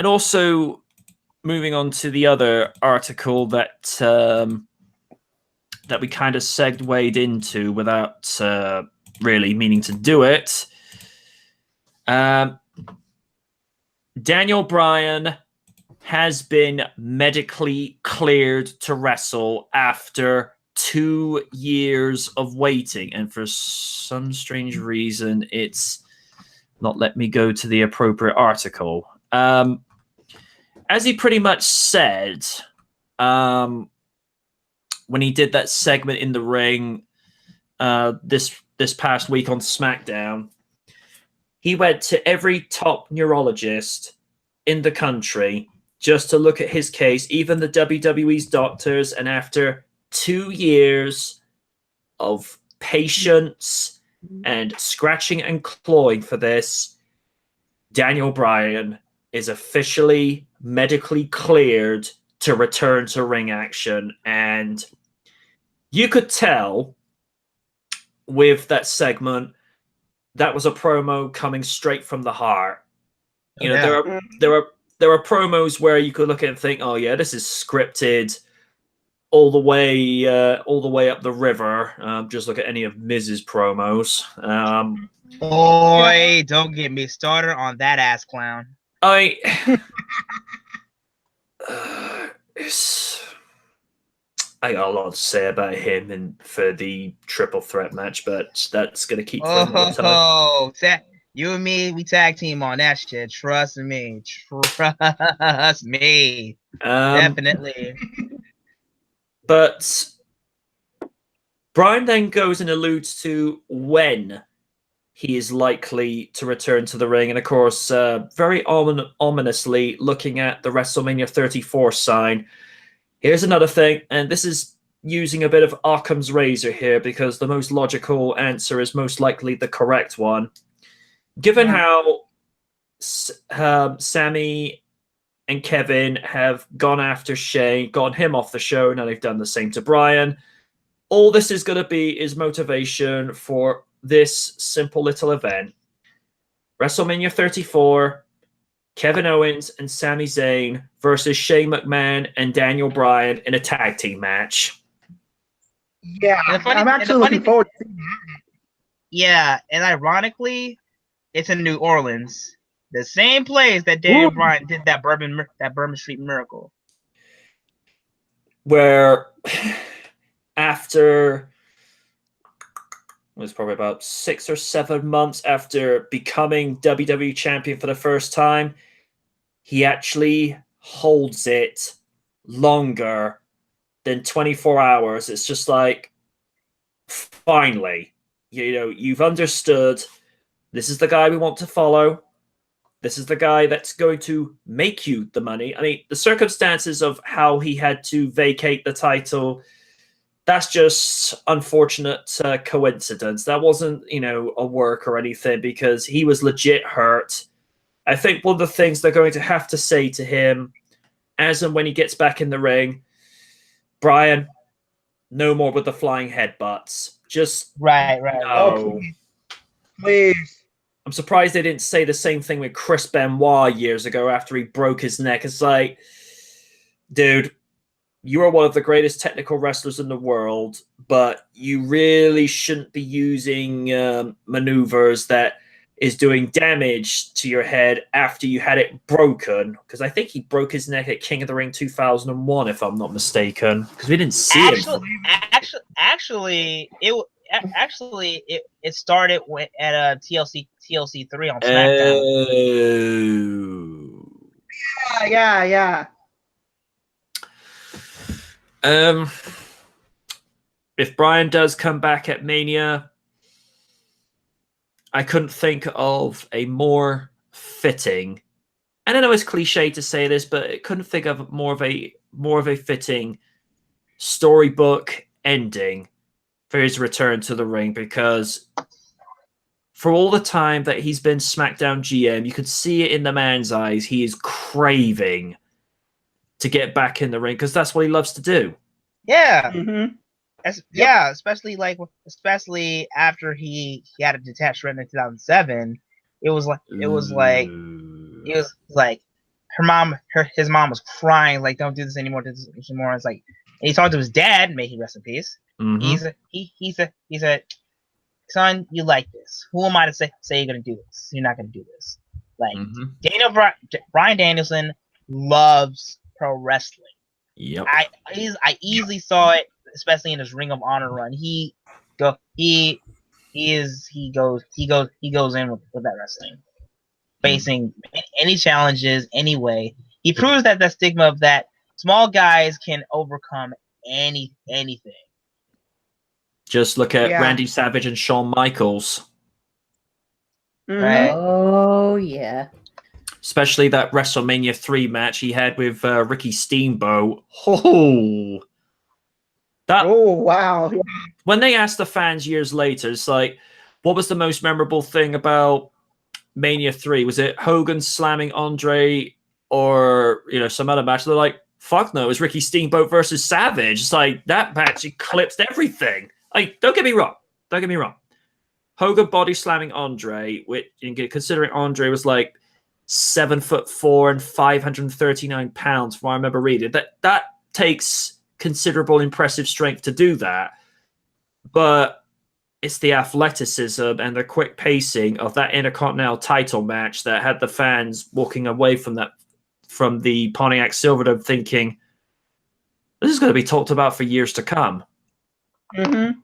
And also, moving on to the other article that that we kind of segued into without really meaning to do it. Daniel Bryan has been medically cleared to wrestle after 2 years of waiting, and for some strange reason, it's not let me go to the appropriate article. As he pretty much said, when he did that segment in the ring this past week on SmackDown, he went to every top neurologist in the country just to look at his case, even the WWE's doctors, and after 2 years of patience and scratching and clawing for this, Daniel Bryan is officially medically cleared to return to ring action. And you could tell with that segment that was a promo coming straight from the heart. You know, there are promos where you could look at it and think, oh yeah, this is scripted all the way up the river. Just look at any of Miz's promos. Boy, don't get me started on that ass clown. I got a lot to say about him and for the triple threat match, but that's gonna keep for another time. Oh, you and me, we tag team on that shit. Trust me. Trust me. Definitely. But Bryan then goes and alludes to when he is likely to return to the ring. And of course, very ominously looking at the WrestleMania 34 sign. Here's another thing, and this is using a bit of Occam's razor here because the most logical answer is most likely the correct one. Given how Sammy and Kevin have gone after Shane, gotten him off the show, now they've done the same to Bryan. All this is going to be is motivation for this simple little event. WrestleMania 34, Kevin Owens and Sami Zayn versus Shane McMahon and Daniel Bryan in a tag team match. Yeah, I'm actually looking forward to seeing that. Yeah, and ironically, it's in New Orleans, the same place that Daniel Bryan did that Bourbon Street Miracle. Where after it was probably about 6 or 7 months after becoming WWE Champion for the first time, he actually holds it longer than 24 hours. It's just like, finally, you've understood. This is the guy we want to follow. This is the guy that's going to make you the money. I mean, the circumstances of how he had to vacate the title, that's just unfortunate coincidence. That wasn't, a work or anything because he was legit hurt. I think one of the things they're going to have to say to him, as and when he gets back in the ring, Bryan, no more with the flying headbutts. Just right. No. Please. I'm surprised they didn't say the same thing with Chris Benoit years ago after he broke his neck. It's like, dude, you are one of the greatest technical wrestlers in the world, but you really shouldn't be using maneuvers that is doing damage to your head after you had it broken. Because I think he broke his neck at King of the Ring 2001, if I'm not mistaken. Because we didn't see him. Actually, it started at TLC 3 on SmackDown. Yeah. If Bryan does come back at Mania, I couldn't think of a more fitting. And I know it's cliche to say this, but I couldn't think of more of a fitting storybook ending for his return to the ring, because for all the time that he's been SmackDown GM, you could see it in the man's eyes. He is craving to get back in the ring because that's what he loves to do. Yeah. Mm-hmm. Yeah, especially after he had a detached retina in 2007. It was like his mom was crying, like, don't do this anymore, do this anymore. It's like, and he talked to his dad, may he rest in peace. Mm-hmm. He said, son, you like this. Who am I to say you're gonna do this? You're not gonna do this. Like, Bryan Danielson loves pro wrestling. Yep. I easily saw it, especially in his Ring of Honor run. He goes in with that wrestling, facing any challenges, anyway. He proves that stigma of that small guys can overcome anything. Just look at Randy Savage and Shawn Michaels. Right? Oh yeah. Especially that WrestleMania 3 match he had with Ricky Steamboat. Oh, wow! Yeah. When they asked the fans years later, it's like, what was the most memorable thing about Mania 3? Was it Hogan slamming Andre, or some other match? They're like, fuck no, it was Ricky Steamboat versus Savage. It's like, that match eclipsed everything. Like, don't get me wrong. Hogan body slamming Andre, which, considering Andre was like 7'4" and 539 pounds, from what I remember reading. That takes considerable impressive strength to do that. But it's the athleticism and the quick pacing of that Intercontinental title match that had the fans walking away from the Pontiac Silverdome thinking, this is going to be talked about for years to come. Mm-hmm.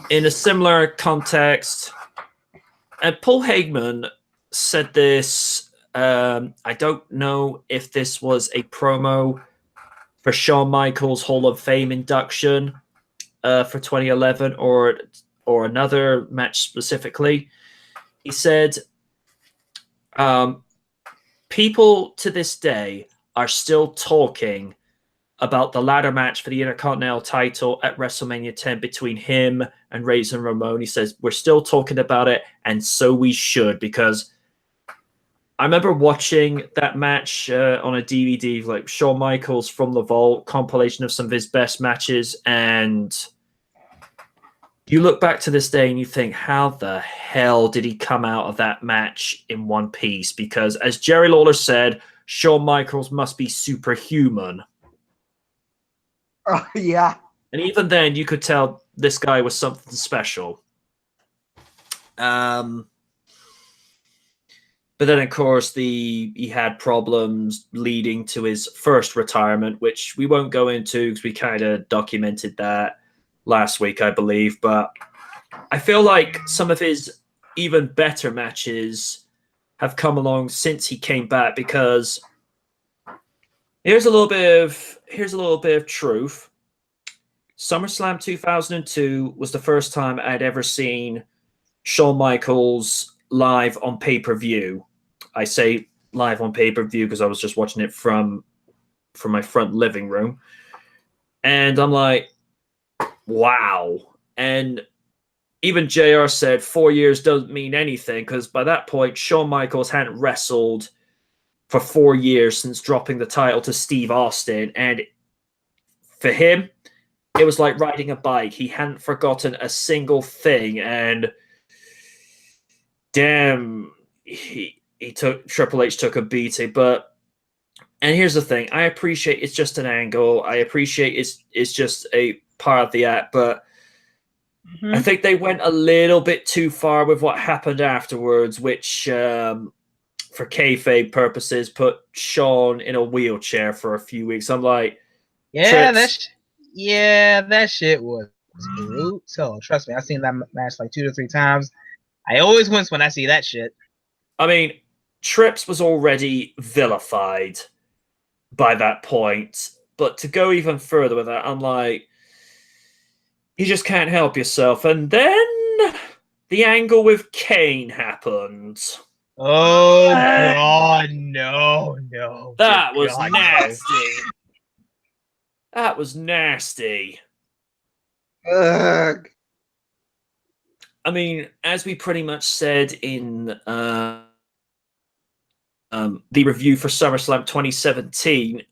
In a similar context, and Paul Heyman said this, I don't know if this was a promo for Shawn Michaels' Hall of Fame induction for 2011 or another match specifically. He said, people to this day are still talking about the ladder match for the Intercontinental title at WrestleMania 10 between him and Razor Ramon. He says, we're still talking about it, and so we should, because I remember watching that match on a DVD, like Shawn Michaels from the Vault, compilation of some of his best matches, and you look back to this day and you think, how the hell did he come out of that match in one piece? Because as Jerry Lawler said, Shawn Michaels must be superhuman. Oh, yeah. And even then, you could tell this guy was something special. But then, of course, he had problems leading to his first retirement, which we won't go into because we kind of documented that last week, I believe. But I feel like some of his even better matches have come along since he came back, because here's a little bit of truth. SummerSlam 2002 was the first time I'd ever seen Shawn Michaels live on pay-per-view. I say live on pay-per-view because I was just watching it from my front living room. And I'm like, wow. And even JR said 4 years doesn't mean anything, because by that point, Shawn Michaels hadn't wrestled for 4 years since dropping the title to Steve Austin. And for him, it was like riding a bike. He hadn't forgotten a single thing. And damn, Triple H took a beating. And here's the thing. I appreciate it's just an angle. I appreciate it's just a part of the act. But I think they went a little bit too far with what happened afterwards, which, for kayfabe purposes, put Shawn in a wheelchair for a few weeks. I'm like, that shit was brutal. Trust me, I've seen that match like 2 to 3 times. I always wince when I see that shit. I mean, Trips was already vilified by that point, but to go even further with that, I'm like, you just can't help yourself. And then the angle with Kane happened. Oh God, no. That was nasty. That was nasty. Ugh. I mean, as we pretty much said in the review for SummerSlam 2017,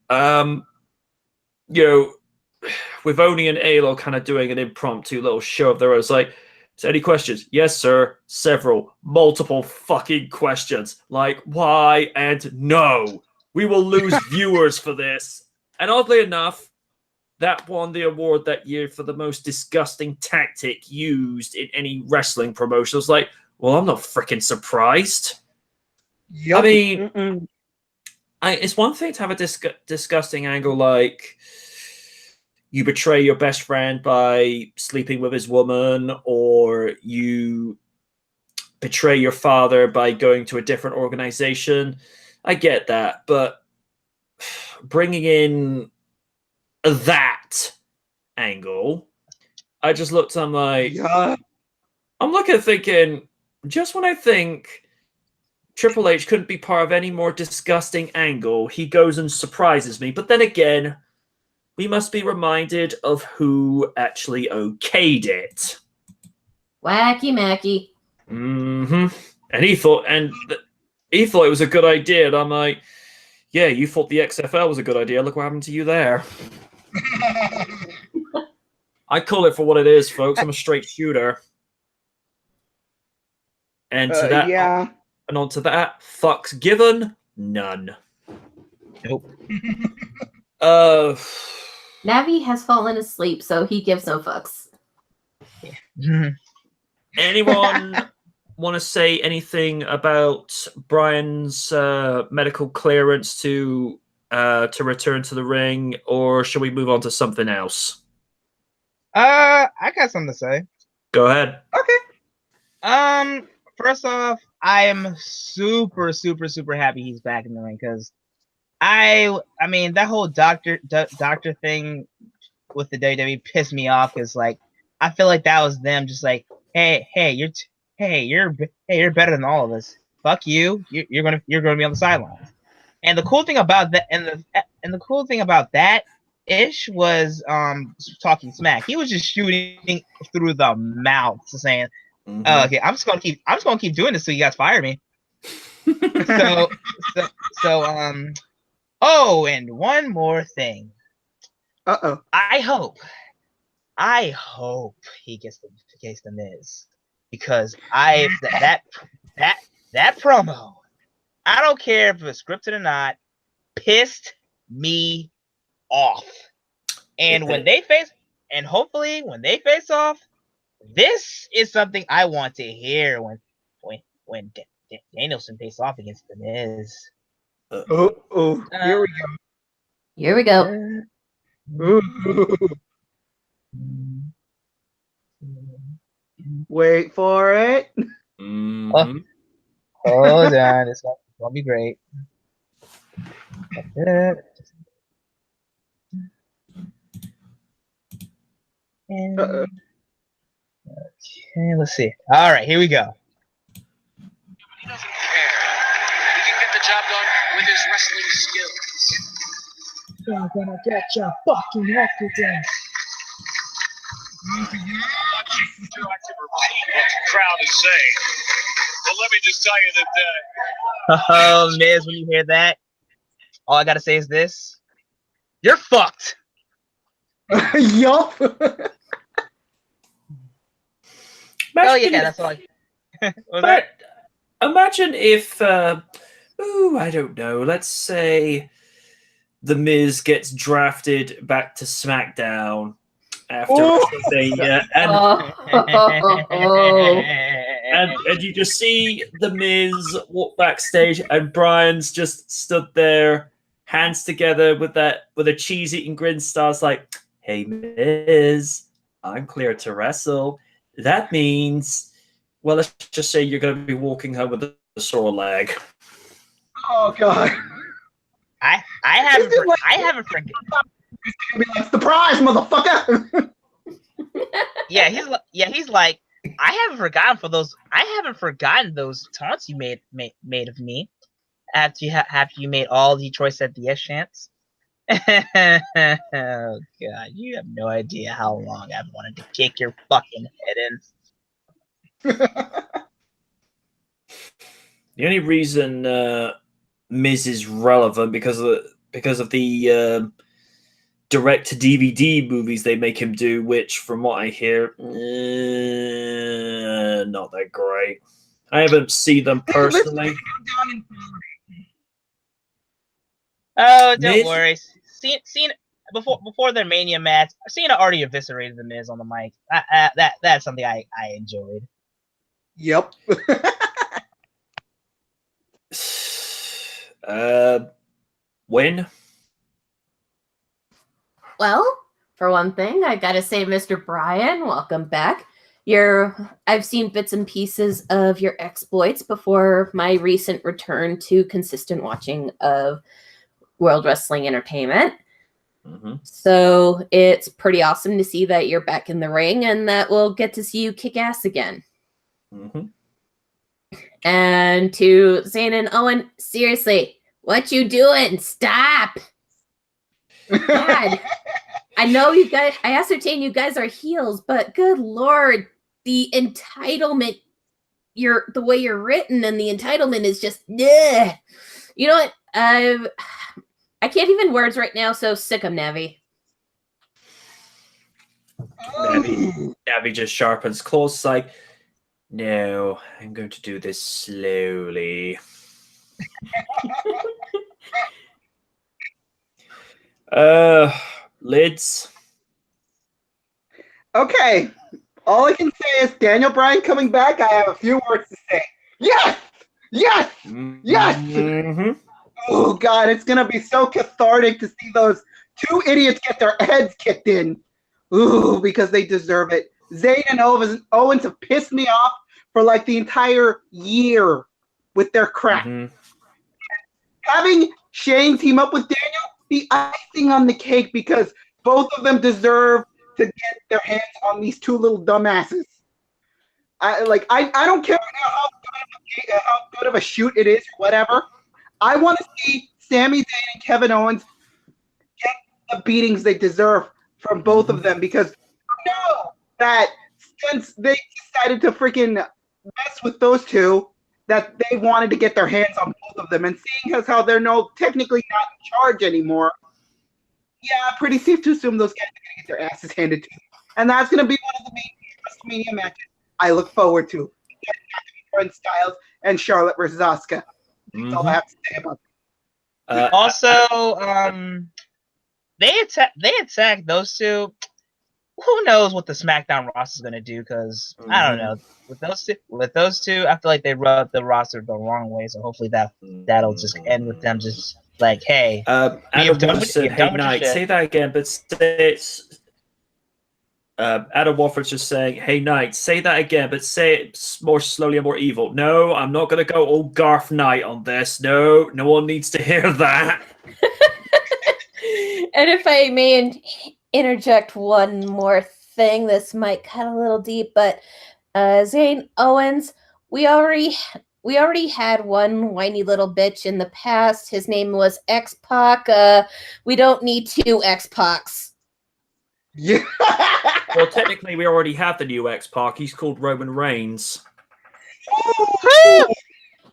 with Oni and Alo kind of doing an impromptu little show of their own, it's like, So any questions? Yes, sir. Several. Multiple fucking questions. Like, why and no. We will lose viewers for this. And oddly enough, that won the award that year for the most disgusting tactic used in any wrestling promotion. I was like, well, I'm not freaking surprised. Yep. I mean, it's one thing to have a disgusting angle like you betray your best friend by sleeping with his woman, or you betray your father by going to a different organization. I get that, but bringing in that angle, I just looked, I'm like, I'm looking thinking, just when I think Triple H couldn't be part of any more disgusting angle, he goes and surprises me. But then again, we must be reminded of who actually okayed it. Wacky Mackey. And he thought it was a good idea. And I'm like, yeah, you thought the XFL was a good idea. Look what happened to you there. I call it for what it is, folks. I'm a straight shooter. And to that, and on to that, fucks given, none. Nope. Navi has fallen asleep, so he gives no fucks. Anyone want to say anything about Bryan's medical clearance to return to the ring, or should we move on to something else? I got something to say. Go ahead. Okay. First off, I am super happy he's back in the ring, because I mean that whole doctor thing with the WWE pissed me off, because like I feel like that was them just like, hey, you're better than all of us. Fuck you. You're gonna be on the sidelines. And the cool thing about that, and the cool thing about that ish was talking smack. He was just shooting through the mouth, saying, okay, I'm just gonna keep doing this till you guys fire me. Oh, and one more thing. I hope he gets the Miz, because that promo, I don't care if it's scripted or not, pissed me off. And hopefully when they face off, this is something I want to hear when Danielson faces off against the Miz. Here we go. Here we go. Wait for it. Hold on, it's gonna be great. And, okay, let's see. All right, here we go. He doesn't care. He can get the job done with his wrestling skills. I'm gonna get your fucking head today. What the crowd is saying. But let me just tell you that. Oh, Miz, when you hear that, all I gotta say is this: you're fucked. Yup. Oh yeah, that's all. But imagine if, I don't know. Let's say the Miz gets drafted back to SmackDown after WrestleMania, and you just see the Miz walk backstage, and Bryan's just stood there, hands together with a cheese-eating grin, starts like, "Hey Miz, I'm clear to wrestle." That means, well, let's just say you're going to be walking home with a sore leg. Oh God! I haven't forgotten. Surprise, motherfucker! He's like, I haven't forgotten those taunts you made of me after you made all the choice at the yes chants. Oh God, you have no idea how long I've wanted to kick your fucking head in. The only reason Miz is relevant because of the direct-to-DVD movies they make him do, which, from what I hear, not that great. I haven't seen them personally. Oh, don't Miz? worry. Seen before their Mania match, Cena already eviscerated the Miz on the mic. That's something I enjoyed. Yep. Win? Well, for one thing, I gotta say, Mr. Bryan, welcome back. I've seen bits and pieces of your exploits before my recent return to consistent watching of World Wrestling Entertainment. Mm-hmm. So it's pretty awesome to see that you're back in the ring and that we'll get to see you kick ass again. Mm-hmm. And to Zayn and Owen, seriously, what you doing? Stop! God, I know you guys, I ascertain you guys are heels, but good Lord, the entitlement, the way you're written and the entitlement is just, ugh. You know what? I can't even words right now, so sick 'em, Navi. Navi just sharpens claws. It's like, no, I'm going to do this slowly. Lids. Okay. All I can say is Daniel Bryan coming back. I have a few words to say. Yes! Yes! Yes! Mm-hmm. Oh, God, it's going to be so cathartic to see those two idiots get their heads kicked in. Ooh, because they deserve it. Zayn and Owens have pissed me off for like the entire year with their crap. Mm-hmm. Having Shane team up with Daniel, the icing on the cake, because both of them deserve to get their hands on these two little dumbasses. I don't care how good of a shoot it is or whatever. I want to see Sami Zayn and Kevin Owens get the beatings they deserve from both of them, because you know that since they decided to freaking mess with those two, that they wanted to get their hands on both of them. And seeing as how they're technically not in charge anymore, yeah, pretty safe to assume those guys are going to get their asses handed to them. And that's going to be one of the main WrestleMania matches I look forward to. Brent Styles and Charlotte versus Asuka. That's all I have to say about that. Also, they attacked those two. Who knows what the SmackDown roster is gonna do? Because I don't know. With those two, I feel like they rubbed the roster the wrong way. So hopefully that'll just end with them just like, hey, Adam Wolford said, "Hey, Knight, say that again, but say it's." Adam Wolford's just saying, "Hey, Knight, say that again, but say it more slowly and more evil." No, I'm not gonna go all Garth Knight on this. No, no one needs to hear that. And if I may interject one more thing, this might cut a little deep, but Zayn Owens, we already had one whiny little bitch in the past. His name was X-Pac. We don't need two X-Pacs. Yeah. Well, technically, we already have the new X-Pac. He's called Roman Reigns.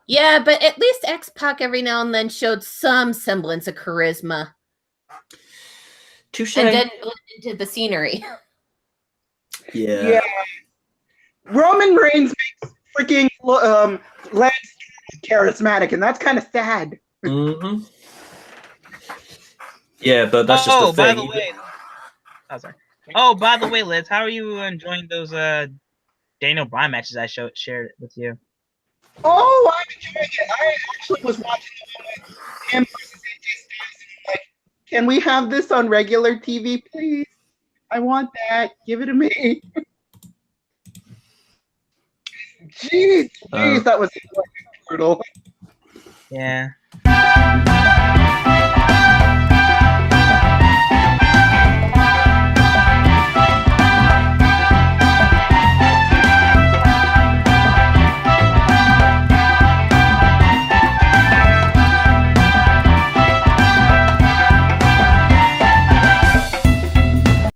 Yeah, but at least X-Pac every now and then showed some semblance of charisma. Touche. And then blend into the scenery. Yeah. Roman Reigns makes freaking Lance charismatic, and that's kind of sad. Mm-hmm. Yeah, but that's just the thing. By the way, by the way, Liz, how are you enjoying those Daniel Bryan matches I shared with you? Oh, I'm enjoying it. I actually was watching the one with him versus AJ Styles, and like, can we have this on regular TV, please? I want that. Give it to me. Jeez, that was brutal. Yeah.